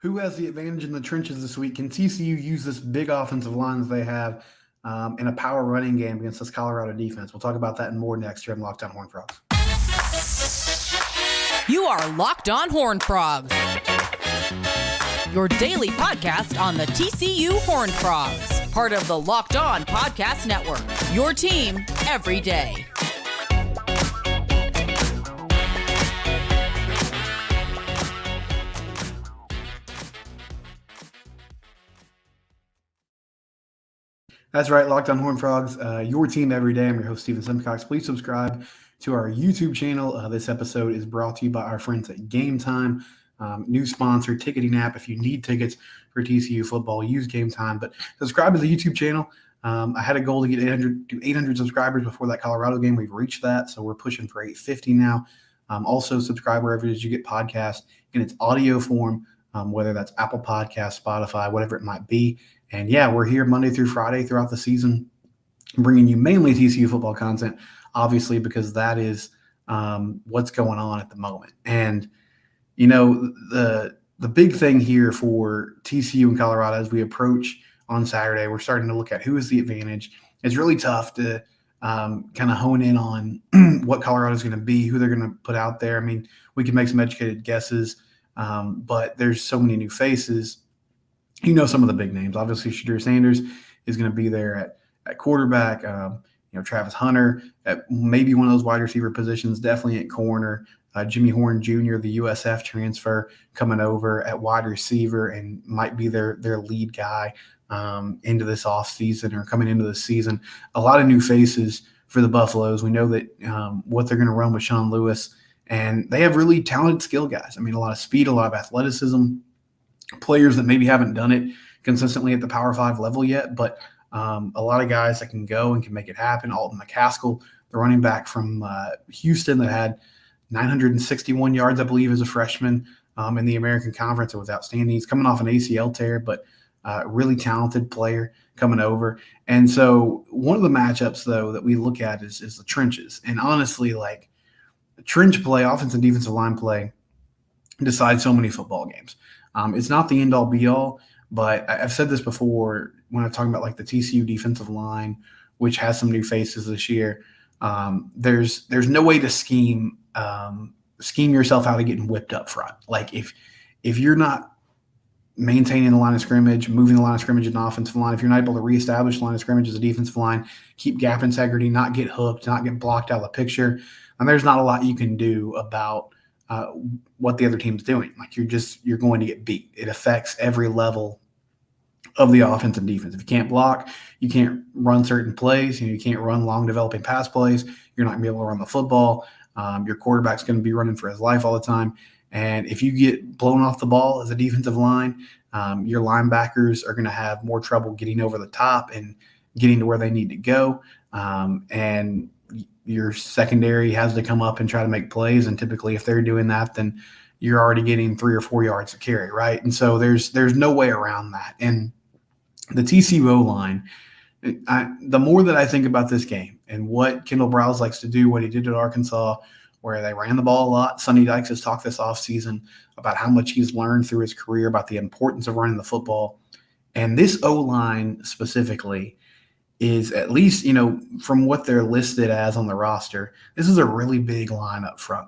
Who has the advantage in the trenches this week? Can TCU use this big offensive line that they have in a power running game against this Colorado defense? We'll talk about that and more next here on Locked On Horned Frogs. You are Locked On Horned Frogs, your daily podcast on the TCU Horned Frogs, part of the Locked On Podcast Network, your team every day. That's right, Locked On Horned Frogs, your team every day. I'm your host, Stephen Simcox. Please subscribe to our YouTube channel. This episode is brought to you by our friends at Gametime, new sponsor, ticketing app. If you need tickets for TCU football, use Gametime. But subscribe to the YouTube channel. I had a goal to get 800 subscribers before that Colorado game. We've reached that, so we're pushing for 850 now. Also, subscribe wherever it is you get podcasts in its audio form, whether that's Apple Podcasts, Spotify, whatever it might be. And yeah, we're here Monday through Friday throughout the season, bringing you mainly TCU football content, obviously, because that is what's going on at the moment. And, you know, the big thing here for TCU and Colorado as we approach on Saturday, we're starting to look at who is the advantage. It's really tough to kind of hone in on what Colorado is going to be, who they're going to put out there. I mean, we can make some educated guesses, but there's so many new faces. You know, some of the big names. Obviously, Shedeur Sanders is going to be there at quarterback. Travis Hunter at maybe one of those wide receiver positions, definitely at corner. Jimmy Horn Jr., the USF transfer, coming over at wide receiver and might be their lead guy into this offseason or coming into the season. A lot of new faces for the Buffaloes. We know that what they're going to run with Sean Lewis, and they have really talented skill guys. I mean, a lot of speed, a lot of athleticism. Players that maybe haven't done it consistently at the Power 5 level yet, but a lot of guys that can go and can make it happen. Alton McCaskill, the running back from Houston that had 961 yards, I believe, as a freshman in the American Conference. It was outstanding. He's coming off an ACL tear, but really talented player coming over. And so one of the matchups, though, that we look at is the trenches. And honestly, like trench play, offensive and defensive line play, decides so many football games. It's not the end-all, be-all, but I've said this before when I'm talking about like the TCU defensive line, which has some new faces this year. There's no way to scheme yourself out of getting whipped up front. Like if you're not maintaining the line of scrimmage, moving the line of scrimmage in the offensive line, if you're not able to reestablish the line of scrimmage as a defensive line, keep gap integrity, not get hooked, not get blocked out of the picture, and there's not a lot you can do about what the other team's doing. Like you're going to get beat. It affects every level of the offense and defense. If you can't block, you can't run certain plays. You can't run long developing pass plays. You're not going to be able to run the football. Your quarterback's going to be running for his life all the time. And if you get blown off the ball as a defensive line, your linebackers are going to have more trouble getting over the top and getting to where they need to go. And your secondary has to come up and try to make plays. And typically if they're doing that, then you're already getting 3 or 4 yards to carry, right? And so there's no way around that. And the TCU line, the more that I think about this game and what Kendall Browse likes to do, what he did at Arkansas, where they ran the ball a lot. Sonny Dykes has talked this offseason about how much he's learned through his career about the importance of running the football. And this O-line specifically is, at least, from what they're listed as on the roster, this is a really big line up front.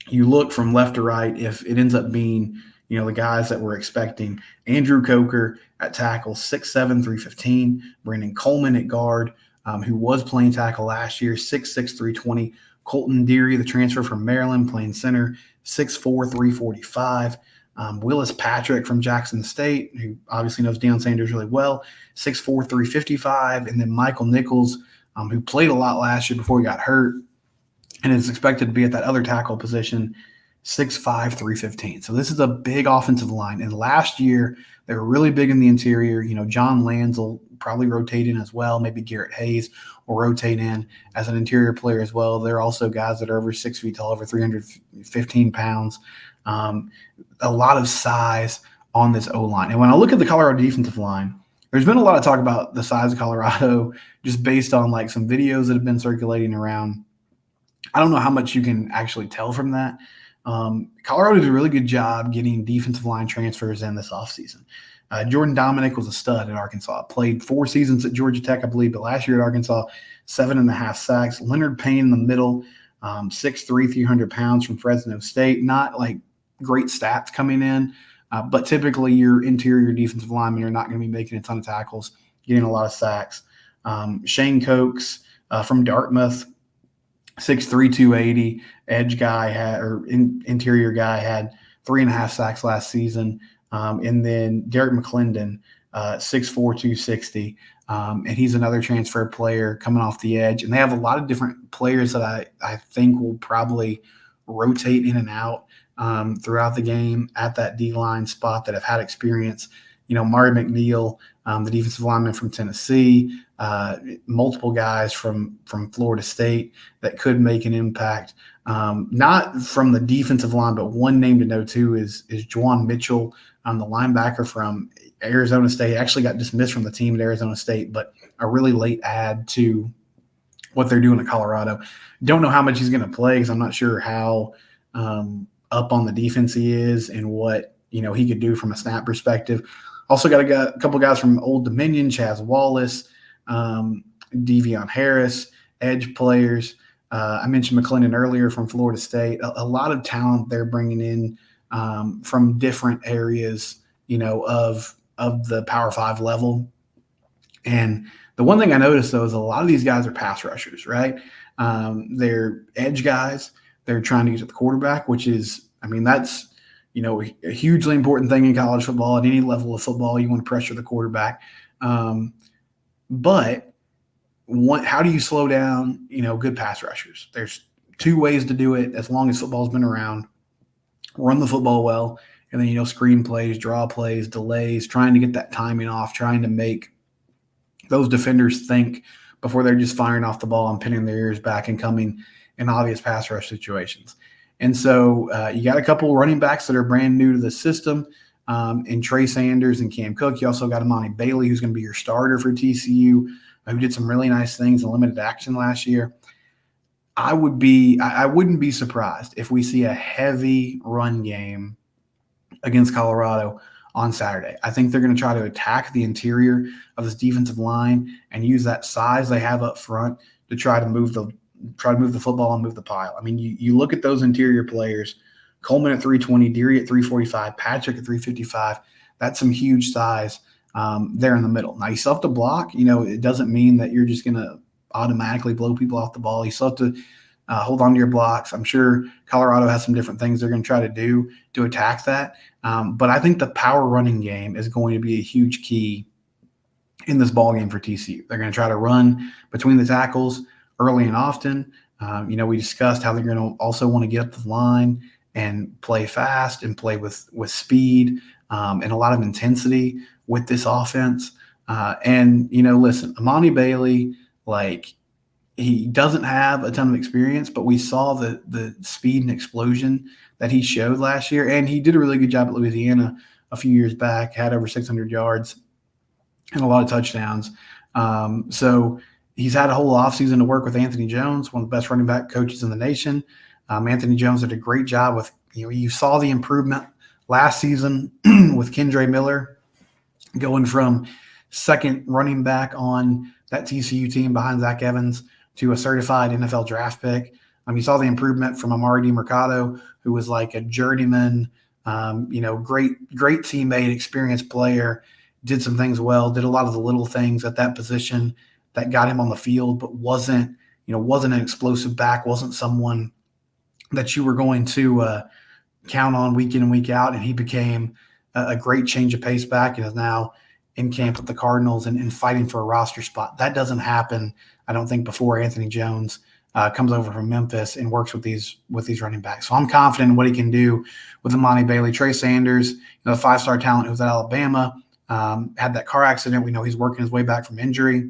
You look from left to right, if it ends up being, the guys that we're expecting: Andrew Coker at tackle, 6'7", 315. Brandon Coleman at guard, who was playing tackle last year, 6'6", 320. Colton Deary, the transfer from Maryland, playing center, 6'4", 345. Willis Patrick from Jackson State, who obviously knows Deion Sanders really well, 6'4", 355. And then Michael Nichols, who played a lot last year before he got hurt and is expected to be at that other tackle position, 6'5", 315. So this is a big offensive line. And last year, they were really big in the interior. John Lands will probably rotate in as well. Maybe Garrett Hayes will rotate in as an interior player as well. They're also guys that are over 6 feet tall, over 315 pounds. A lot of size on this O-line. And when I look at the Colorado defensive line, there's been a lot of talk about the size of Colorado just based on like some videos that have been circulating around. I don't know how much you can actually tell from that. Colorado did a really good job getting defensive line transfers in this offseason. Jordan Dominic was a stud at Arkansas. Played 4 seasons at Georgia Tech, I believe, but last year at Arkansas, 7.5 sacks. Leonard Payne in the middle, 6'3", 300 pounds from Fresno State. Not like great stats coming in, but typically your interior defensive linemen are not going to be making a ton of tackles, getting a lot of sacks. Shane Cokes from Dartmouth, 6'3", 280, edge guy interior guy, had 3.5 sacks last season. And then Derek McClendon, 6'4", 260. And he's another transfer player coming off the edge. And they have a lot of different players that I think will probably rotate in and out throughout the game at that D-line spot that have had experience. Mari McNeil, the defensive lineman from Tennessee, multiple guys from Florida State that could make an impact. Not from the defensive line, but one name to know too is Juwan Mitchell, the linebacker from Arizona State. Actually got dismissed from the team at Arizona State, but a really late add to what they're doing at Colorado. Don't know how much he's going to play because I'm not sure how up on the defense he is and what he could do from a snap perspective. Also got a couple guys from Old Dominion, Chaz Wallace, Devion Harris, edge players. I mentioned McClendon earlier from Florida State. A lot of talent they're bringing in from different areas, of the Power 5 level. And the one thing I noticed, though, is a lot of these guys are pass rushers, right? They're edge guys. They're trying to get to the quarterback, which is, that's a hugely important thing in college football. At any level of football, you want to pressure the quarterback. But how do you slow down, good pass rushers? There's 2 ways to do it as long as football's been around. Run the football well, and then, screen plays, draw plays, delays, trying to get that timing off, trying to make those defenders think before they're just firing off the ball and pinning their ears back and coming in obvious pass rush situations. And so you got a couple running backs that are brand new to the system in Trey Sanders and Cam Cook. You also got Amari Bailey, who's going to be your starter for TCU, who did some really nice things in limited action last year. I wouldn't be surprised if we see a heavy run game against Colorado on Saturday. I think they're going to try to attack the interior of this defensive line and use that size they have up front to try to move the football and move the pile. You look at those interior players, Coleman at 320, Deary at 345, Patrick at 355. That's some huge size there in the middle. Now, you still have to block. It doesn't mean that you're just going to automatically blow people off the ball. You still have to hold on to your blocks. I'm sure Colorado has some different things they're going to try to do to attack that. But I think the power running game is going to be a huge key in this ball game for TCU. They're going to try to run between the tackles early and often. We discussed how they're going to also want to get up the line and play fast and play with speed and a lot of intensity with this offense. Listen, Amani Bailey, he doesn't have a ton of experience, but we saw the speed and explosion that he showed last year. And he did a really good job at Louisiana a few years back, had over 600 yards and a lot of touchdowns. So he's had a whole offseason to work with Anthony Jones, one of the best running back coaches in the nation. Anthony Jones did a great job with, you saw the improvement last season with Kendre Miller going from second running back on that TCU team behind Zach Evans to a certified NFL draft pick. You saw the improvement from Amari Mercado, who was like a journeyman, great teammate, experienced player, did some things well, did a lot of the little things at that position that got him on the field, but wasn't an explosive back, wasn't someone that you were going to count on week in and week out. And he became a great change of pace back and is now in camp with the Cardinals and fighting for a roster spot. That doesn't happen, I don't think, before Anthony Jones comes over from Memphis and works with these running backs. So I'm confident in what he can do with Amani Bailey. Trey Sanders, the 5-star talent who was at Alabama, had that car accident. We know he's working his way back from injury.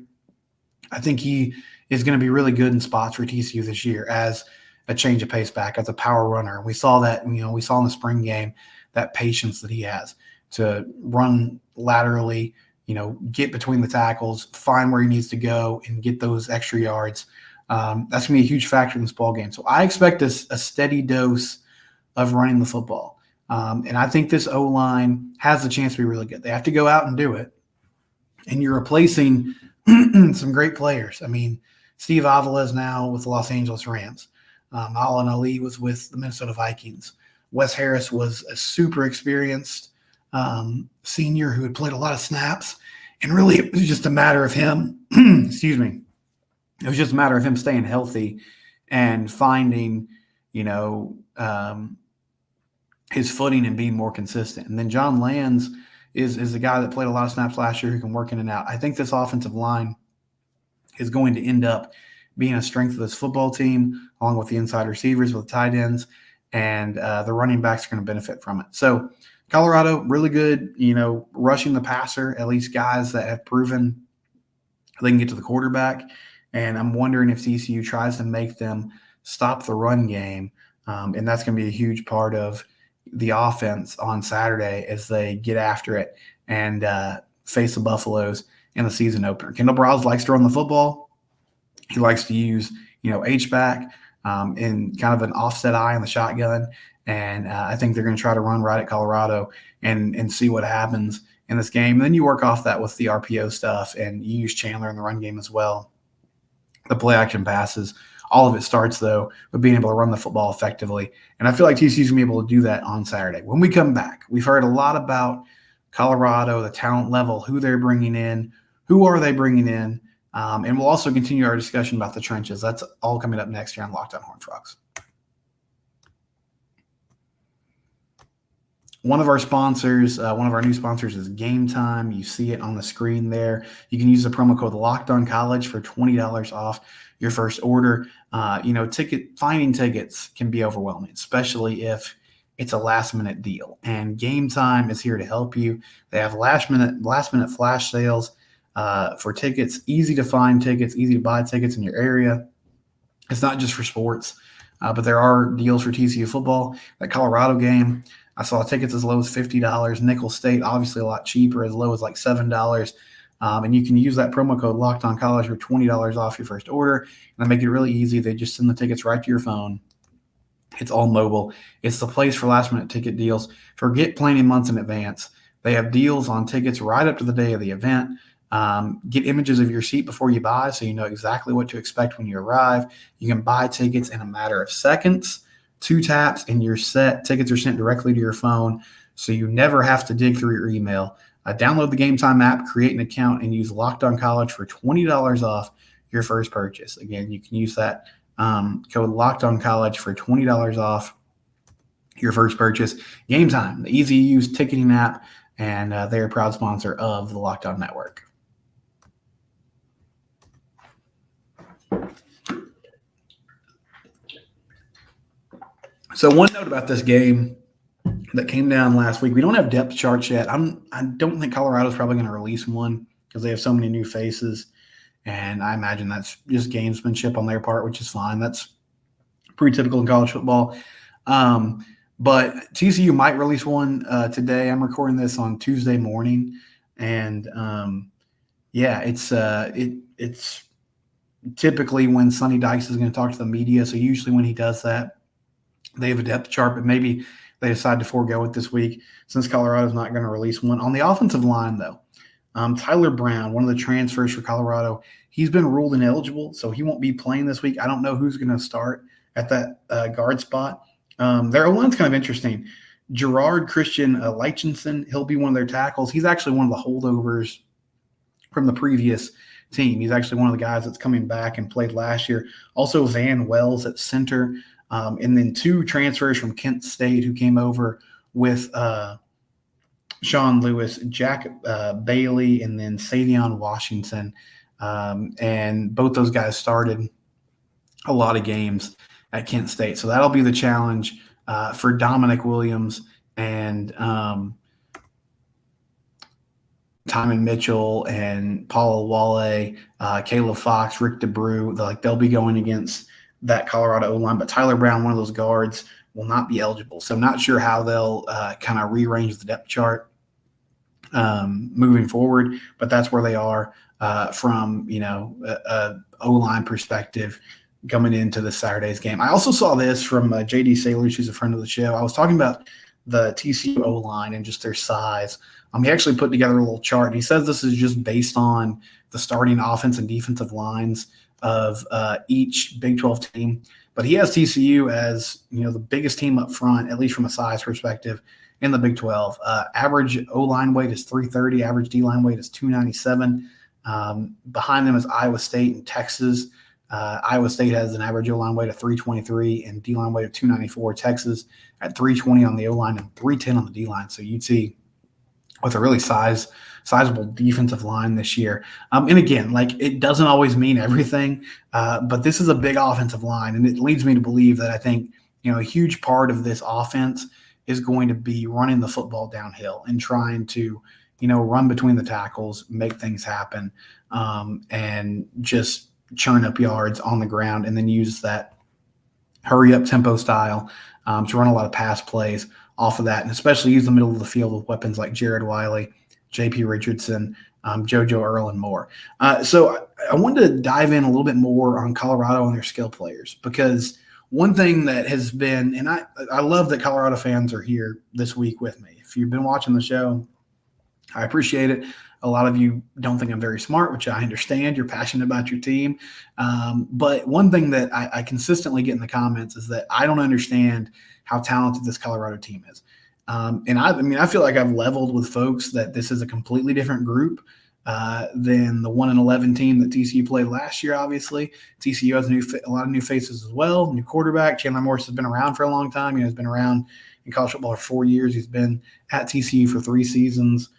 I think he is going to be really good in spots for TCU this year as a change of pace back, as a power runner. We saw that, we saw in the spring game that patience that he has to run laterally, get between the tackles, find where he needs to go and get those extra yards. That's going to be a huge factor in this ball game. So I expect a steady dose of running the football. And I think this O-line has the chance to be really good. They have to go out and do it. And you're replacing some great players. I mean, Steve Avila is now with the Los Angeles Rams. Alan Ali was with the Minnesota Vikings. Wes Harris was a super experienced senior who had played a lot of snaps. And really, it was just a matter of him, excuse me, it was just a matter of him staying healthy and finding, his footing and being more consistent. And then John Lands is a guy that played a lot of snaps last year who can work in and out. I think this offensive line is going to end up being a strength of this football team, along with the inside receivers, with tight ends, and the running backs are going to benefit from it. So Colorado, really good, rushing the passer, at least guys that have proven they can get to the quarterback. And I'm wondering if TCU tries to make them stop the run game. And that's going to be a huge part of the offense on Saturday as they get after it and face the Buffaloes in the season opener. Kendall Browse likes to run the football. He likes to use, H-back in kind of an offset eye in the shotgun. And I think they're going to try to run right at Colorado and see what happens in this game. And then you work off that with the RPO stuff, and you use Chandler in the run game as well. The play action passes. All of it starts, though, with being able to run the football effectively. And I feel like TCU's going to be able to do that on Saturday. When we come back, we've heard a lot about Colorado, the talent level, who they're bringing in, who are they bringing in, and we'll also continue our discussion about the trenches. That's all coming up next here on Locked On Horned Frogs. One of our sponsors, one of our new sponsors is Gametime. You see it on the screen there. You can use the promo code LOCKEDONCollege for $20 off your first order. Finding tickets can be overwhelming, especially if it's a last-minute deal. And Gametime is here to help you. They have last-minute flash sales for tickets, easy to find tickets, easy to buy tickets in your area. It's not just for sports, but there are deals for TCU football. That Colorado game, I saw tickets as low as $50. Nicholls State, obviously a lot cheaper, as low as like $7. And you can use that promo code LOCKEDONCollege for $20 off your first order. And they make it really easy. They just send the tickets right to your phone. It's all mobile. It's the place for last-minute ticket deals. Forget planning months in advance. They have deals on tickets right up to the day of the event. Get images of your seat before you buy so you know exactly what to expect when you arrive. You can buy tickets in a matter of seconds. 2 taps and you're set. Tickets are sent directly to your phone, so you never have to dig through your email. Download the Gametime app, create an account, and use Locked On College for $20 off your first purchase. Again, you can use that code Locked On College for $20 off your first purchase. Gametime, the easy-to-use ticketing app, and they're a proud sponsor of the Locked On Network. So one note about this game that came down last week, we don't have depth charts yet. I don't think Colorado's probably going to release one because they have so many new faces, and I imagine that's just gamesmanship on their part, which is fine. That's pretty typical in college football. But TCU might release one today. I'm recording this on Tuesday morning, and it's typically when Sonny Dykes is going to talk to the media. So usually when he does that, they have a depth chart, but maybe they decide to forego it this week since Colorado's not going to release one. On the offensive line, though, Tyler Brown, one of the transfers for Colorado, he's been ruled ineligible, so he won't be playing this week. I don't know who's going to start at that guard spot. Their O-line's kind of interesting. Gerard Christian Leichenson, he'll be one of their tackles. He's actually one of the holdovers from the previous team. He's actually one of the guys that's coming back and played last year. Also, Van Wells at center. And then 2 transfers from Kent State who came over with Sean Lewis, Jack Bailey, and then Savion Washington. And both those guys started a lot of games at Kent State. So that'll be the challenge for Dominic Williams and Timon Mitchell and Paul Wale, Caleb Fox, Rick DeBrew. They'll be going against that Colorado O-line, but Tyler Brown, one of those guards, will not be eligible. So I'm not sure how they'll kind of rearrange the depth chart moving forward, but that's where they are from, a O-line perspective coming into this Saturday's game. I also saw this from JD Sailors, who's a friend of the show. I was talking about the TCU O-line and just their size. He actually put together a little chart, and he says this is just based on the starting offense and defensive lines of each Big 12 team. But he has TCU as, the biggest team up front, at least from a size perspective, in the Big 12. Average O-line weight is 330. Average D-line weight is 297. Behind them is Iowa State and Texas. Iowa State has an average O-line weight of 323 and D-line weight of 294. Texas at 320 on the O-line and 310 on the D-line. So UT with a really sizable defensive line this year. And again, it doesn't always mean everything, but this is a big offensive line. And it leads me to believe that I think, a huge part of this offense is going to be running the football downhill and trying to, run between the tackles, make things happen, and just churn up yards on the ground, and then use that hurry up tempo style to run a lot of pass plays off of that, and especially use the middle of the field with weapons like Jared Wiley, JP Richardson, JoJo, Earl, and more. So I wanted to dive in a little bit more on Colorado and their skill players, because one thing that has been, and I love that Colorado fans are here this week with me. If you've been watching the show, I appreciate it. A lot of you don't think I'm very smart, which I understand. You're passionate about your team. But one thing that I consistently get in the comments is that I don't understand how talented this Colorado team is. And I feel like I've leveled with folks that this is a completely different group than the 1-11 team that TCU played last year. Obviously, TCU has a lot of new faces as well. New quarterback, Chandler Morris, has been around for a long time. He's been around in college football for 4 years. He's been at TCU for 3 seasons.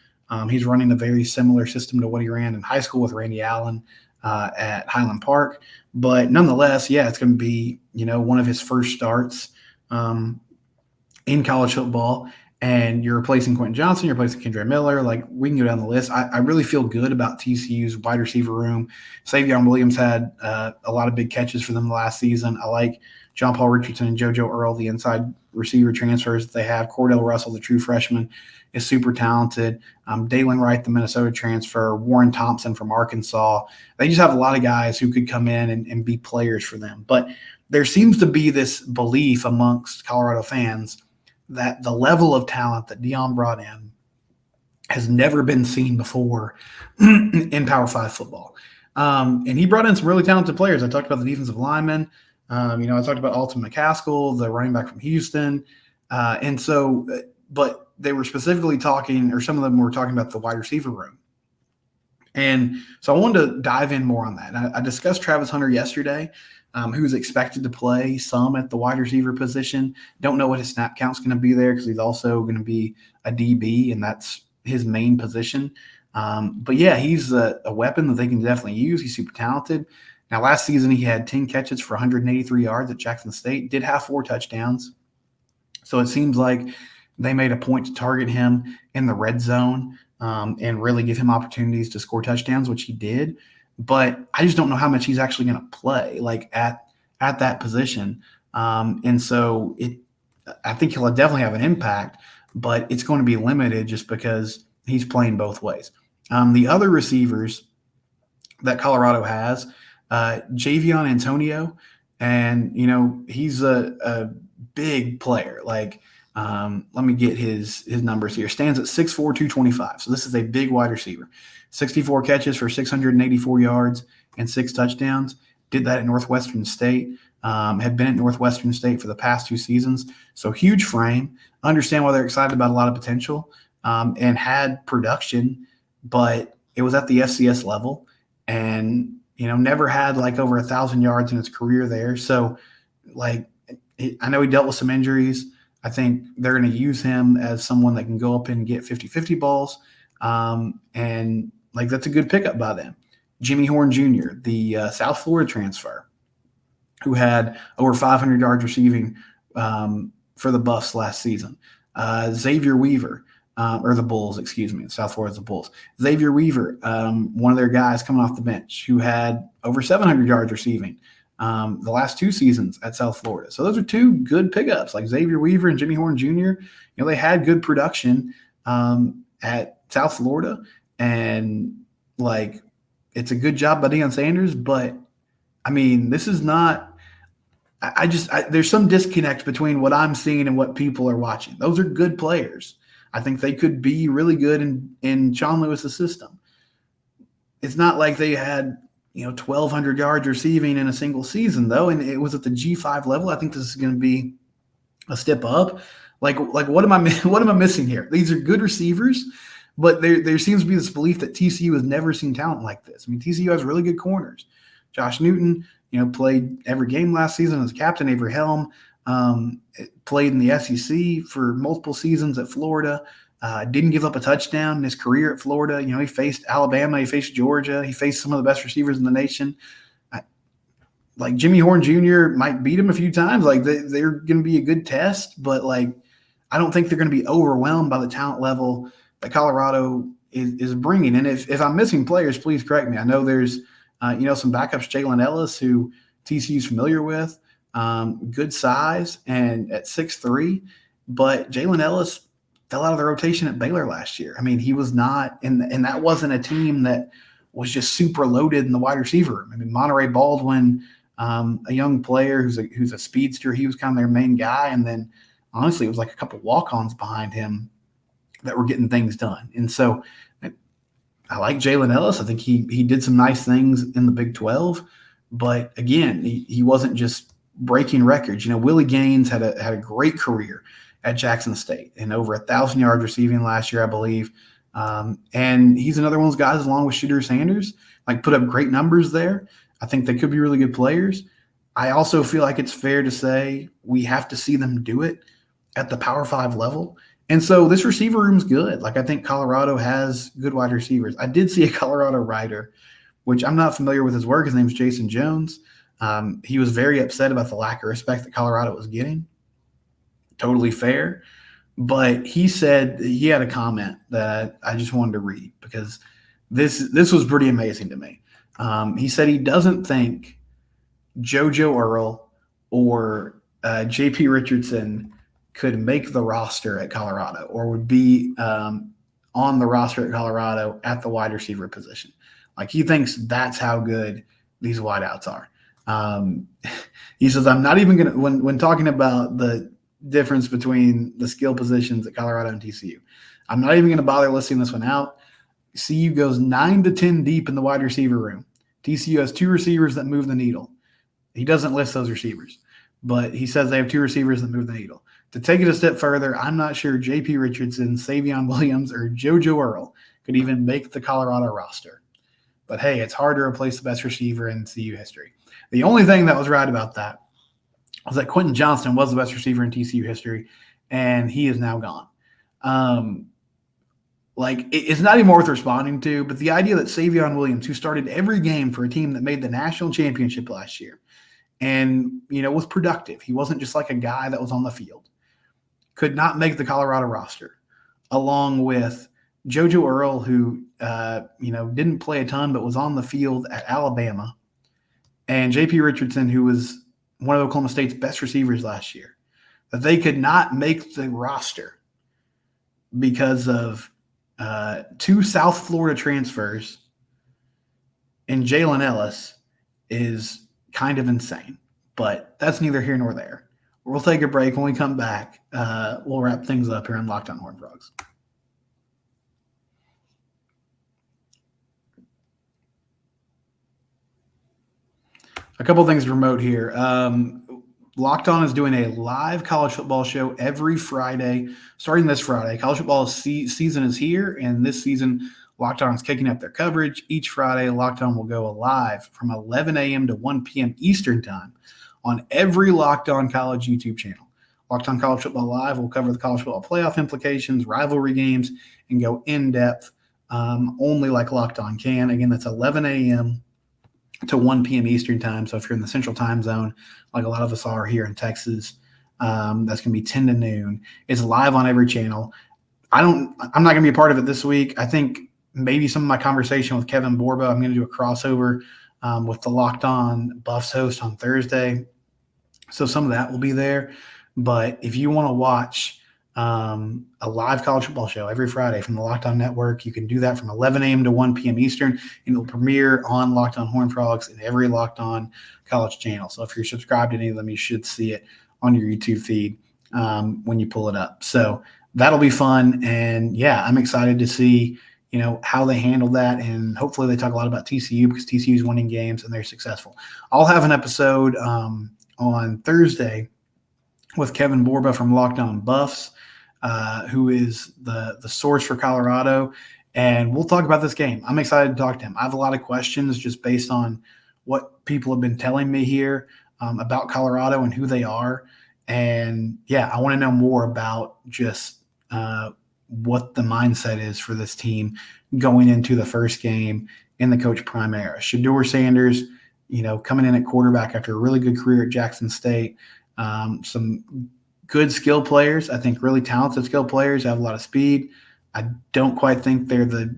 He's running a very similar system to what he ran in high school with Randy Allen at Highland Park. But nonetheless, it's going to be, one of his first starts in college football. And you're replacing Quentin Johnson, you're replacing Kendra Miller. We can go down the list. I really feel good about TCU's wide receiver room. Savion Williams had a lot of big catches for them last season. I like John Paul Richardson and JoJo Earl, the inside receiver transfers that they have. Cordell Russell, the true freshman, is super talented. Dalen Wright, the Minnesota transfer. Warren Thompson from Arkansas. They just have a lot of guys who could come in and be players for them. But there seems to be this belief amongst Colorado fans that the level of talent that Deion brought in has never been seen before in Power 5 football. And he brought in some really talented players. I talked about the defensive linemen. I talked about Alton McCaskill, the running back from Houston. But they were specifically talking, or some of them were talking about the wide receiver room. And so I wanted to dive in more on that. I discussed Travis Hunter yesterday, who's expected to play some at the wide receiver position. Don't know what his snap count's going to be there, because he's also going to be a DB, and that's his main position. But he's a weapon that they can definitely use. He's super talented. Now, last season, he had 10 catches for 183 yards at Jackson State, did have 4 touchdowns. So it seems like they made a point to target him in the red zone and really give him opportunities to score touchdowns, which he did. But I just don't know how much he's actually going to play at that position. And so I think he'll definitely have an impact, but it's going to be limited just because he's playing both ways. The other receivers that Colorado has, Javion Antonio, and, he's a big player. Let me get his numbers here. Stands at 6'4", 225. So this is a big wide receiver. 64 catches for 684 yards and 6 touchdowns. Did that at Northwestern State. Had been at Northwestern State for the past 2 seasons. So huge frame. Understand why they're excited about a lot of potential, and had production, but it was at the FCS level, and, never had over 1,000 yards in his career there. So I know he dealt with some injuries. I think they're going to use him as someone that can go up and get 50-50 balls. And that's a good pickup by them. Jimmy Horn Jr., the South Florida transfer, who had over 500 yards receiving for the Buffs last season. Xavier Weaver, or the Bulls, South Florida's the Bulls. Xavier Weaver, one of their guys coming off the bench, who had over 700 yards receiving the last 2 seasons at South Florida. So those are 2 good pickups, like Xavier Weaver and Jimmy Horn Jr. They had good production at South Florida, and it's a good job by Deion Sanders. But I mean, this is not there's some disconnect between what I'm seeing and what people are watching. Those are good players. I think they could be really good in Sean Lewis's system. It's not like they had 1,200 yards receiving in a single season though, and it was at the G5 level. I think this is going to be a step up. Like what am I missing here? These are good receivers, but there seems to be this belief that TCU has never seen talent like this. I mean, TCU has really good corners. Josh Newton, played every game last season as captain. Avery Helm played in the SEC for multiple seasons at Florida. Didn't give up a touchdown in his career at Florida. He faced Alabama, he faced Georgia, he faced some of the best receivers in the nation. Like Jimmy Horn Jr. might beat him a few times. Like they're going to be a good test, but I don't think they're going to be overwhelmed by the talent level that Colorado is bringing. And if I'm missing players, please correct me. I know there's some backups, Jalen Ellis, who TCU is familiar with, good size and at 6'3", but Jalen Ellis fell out of the rotation at Baylor last year. I mean, he was not, and that wasn't a team that was just super loaded in the wide receiver room. I mean, Monterey Baldwin, a young player who's a speedster, he was kind of their main guy, and then honestly, it was like a couple walk-ons behind him that were getting things done. And so I like Jalen Ellis. I think he did some nice things in the Big 12, but again, he wasn't just breaking records. Willie Gaines had a great career at Jackson State and over 1,000 yards receiving last year, I believe. And he's another one of those guys, along with Shooter Sanders, put up great numbers there. I think they could be really good players. I also feel like it's fair to say we have to see them do it at the Power 5 level. And so this receiver room's good. I think Colorado has good wide receivers. I did see a Colorado writer, which I'm not familiar with his work. His name's Jason Jones. He was very upset about the lack of respect that Colorado was getting. Totally fair. But he said he had a comment that I just wanted to read because this was pretty amazing to me. He said he doesn't think JoJo Earl or JP Richardson could make the roster at Colorado or would be on the roster at Colorado at the wide receiver position. He thinks that's how good these wideouts are. He says, I'm not even going to, when talking about the difference between the skill positions at Colorado and TCU, I'm not even going to bother listing this one out. CU goes 9 to 10 deep in the wide receiver room. TCU has 2 receivers that move the needle. He doesn't list those receivers, but he says they have 2 receivers that move the needle. To take it a step further, I'm not sure J.P. Richardson, Savion Williams, or JoJo Earl could even make the Colorado roster. But hey, it's hard to replace the best receiver in CU history. The only thing that was right about that was that Quentin Johnston was the best receiver in TCU history, and he is now gone. It's not even worth responding to, but the idea that Savion Williams, who started every game for a team that made the national championship last year and, was productive, he wasn't just like a guy that was on the field, could not make the Colorado roster, along with JoJo Earl, who, didn't play a ton but was on the field at Alabama, and J.P. Richardson, who was one of Oklahoma State's best receivers last year, that they could not make the roster because of 2 South Florida transfers and Jalen Ellis is kind of insane. But that's neither here nor there. We'll take a break. When we come back, we'll wrap things up here on Locked On Horned Frogs. A couple things to promote here. Locked On is doing a live college football show every Friday, starting this Friday. College football season is here, and this season, Locked On is kicking up their coverage. Each Friday, Locked On will go live from 11 a.m. to 1 p.m. Eastern Time on every Locked On College YouTube channel. Locked On College Football Live will cover the college football playoff implications, rivalry games, and go in-depth only like Locked On can. Again, that's 11 a.m. to 1 p.m. Eastern Time. So if you're in the Central Time Zone, like a lot of us are here in Texas, that's going to be 10 to noon. It's live on every channel. I'm not going to be a part of it this week. I think maybe some of my conversation with Kevin Borba, I'm going to do a crossover with the Locked On Buffs host on Thursday. So some of that will be there. But if you want to watch a live college football show every Friday from the Locked On Network. You can do that from 11 a.m. to 1 p.m. Eastern, and it'll premiere on Locked On Horned Frogs and every Locked On College channel. So if you're subscribed to any of them, you should see it on your YouTube feed when you pull it up. So that'll be fun. And yeah, I'm excited to see, how they handle that. And hopefully they talk a lot about TCU because TCU is winning games and they're successful. I'll have an episode on Thursday with Kevin Borba from Locked On Buffs, who is the source for Colorado. And we'll talk about this game. I'm excited to talk to him. I have a lot of questions just based on what people have been telling me here about Colorado and who they are. And yeah, I want to know more about just what the mindset is for this team going into the first game in the Coach Prime era. Shedeur Sanders, coming in at quarterback after a really good career at Jackson State. Some good skill players, I think really talented skill players, have a lot of speed. I don't quite think they're the,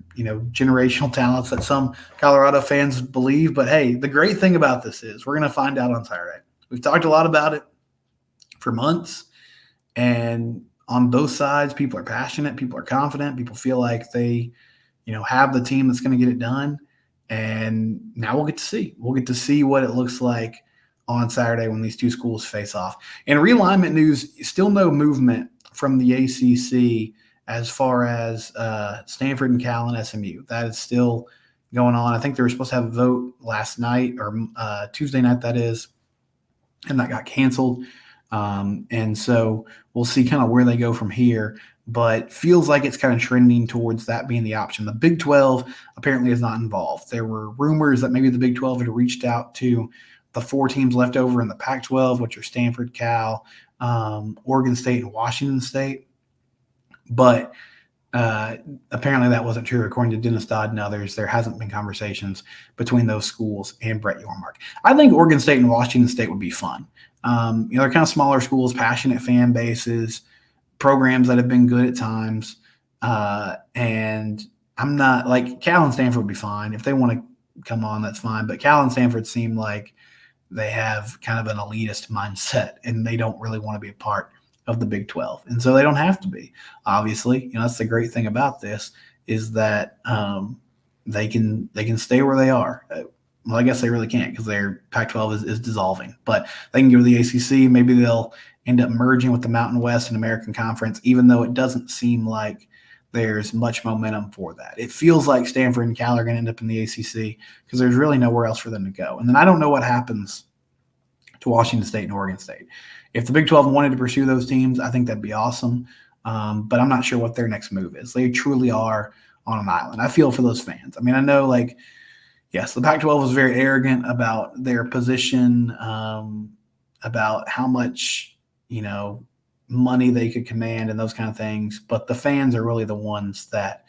generational talents that some Colorado fans believe. But hey, the great thing about this is we're going to find out on Saturday. We've talked a lot about it for months, and on both sides, people are passionate, people are confident, people feel like they, have the team that's going to get it done. And now we'll get to see. We'll get to see what it looks like on Saturday when these two schools face off. In realignment news, still no movement from the ACC as far as Stanford and Cal and SMU. That is still going on. I think they were supposed to have a vote last night or Tuesday night, that is, and that got canceled. And so we'll see kind of where they go from here, but feels like it's kind of trending towards that being the option. The Big 12 apparently is not involved. There were rumors that maybe the Big 12 had reached out to the four teams left over in the Pac-12, which are Stanford, Cal, Oregon State, and Washington State. But apparently that wasn't true. According to Dennis Dodd and others, there hasn't been conversations between those schools and Brett Yormark. I think Oregon State and Washington State would be fun. They're kind of smaller schools, passionate fan bases, programs that have been good at times. And I'm not like Cal and Stanford would be fine. If they want to come on, that's fine. But Cal and Stanford seem like they have kind of an elitist mindset and they don't really want to be a part of the Big 12. And so they don't have to be, obviously. That's the great thing about this is that they can stay where they are. Well, I guess they really can't because their Pac-12 is dissolving. But they can go to the ACC. Maybe they'll end up merging with the Mountain West and American Conference, even though it doesn't seem like there's much momentum for that. It feels like Stanford and Cal are going to end up in the ACC because there's really nowhere else for them to go. And then I don't know what happens to Washington State and Oregon State. If the Big 12 wanted to pursue those teams, I think that'd be awesome. But I'm not sure what their next move is. They truly are on an island. I feel for those fans. I mean, I know, yes, the Pac-12 was very arrogant about their position, about how much, money they could command and those kind of things. But the fans are really the ones that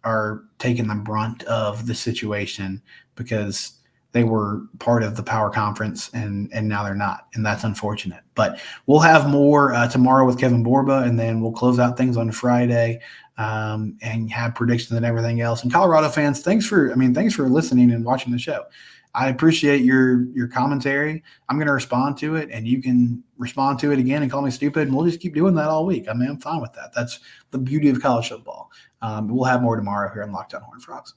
are taking the brunt of the situation because they were part of the power conference and now they're not. And that's unfortunate. But we'll have more tomorrow with Kevin Borba, and then we'll close out things on Friday and have predictions and everything else. And Colorado fans, thanks for listening and watching the show. I appreciate your commentary. I'm going to respond to it, and you can respond to it again and call me stupid, and we'll just keep doing that all week. I mean, I'm fine with that. That's the beauty of college football. We'll have more tomorrow here on Locked On Horned Frogs.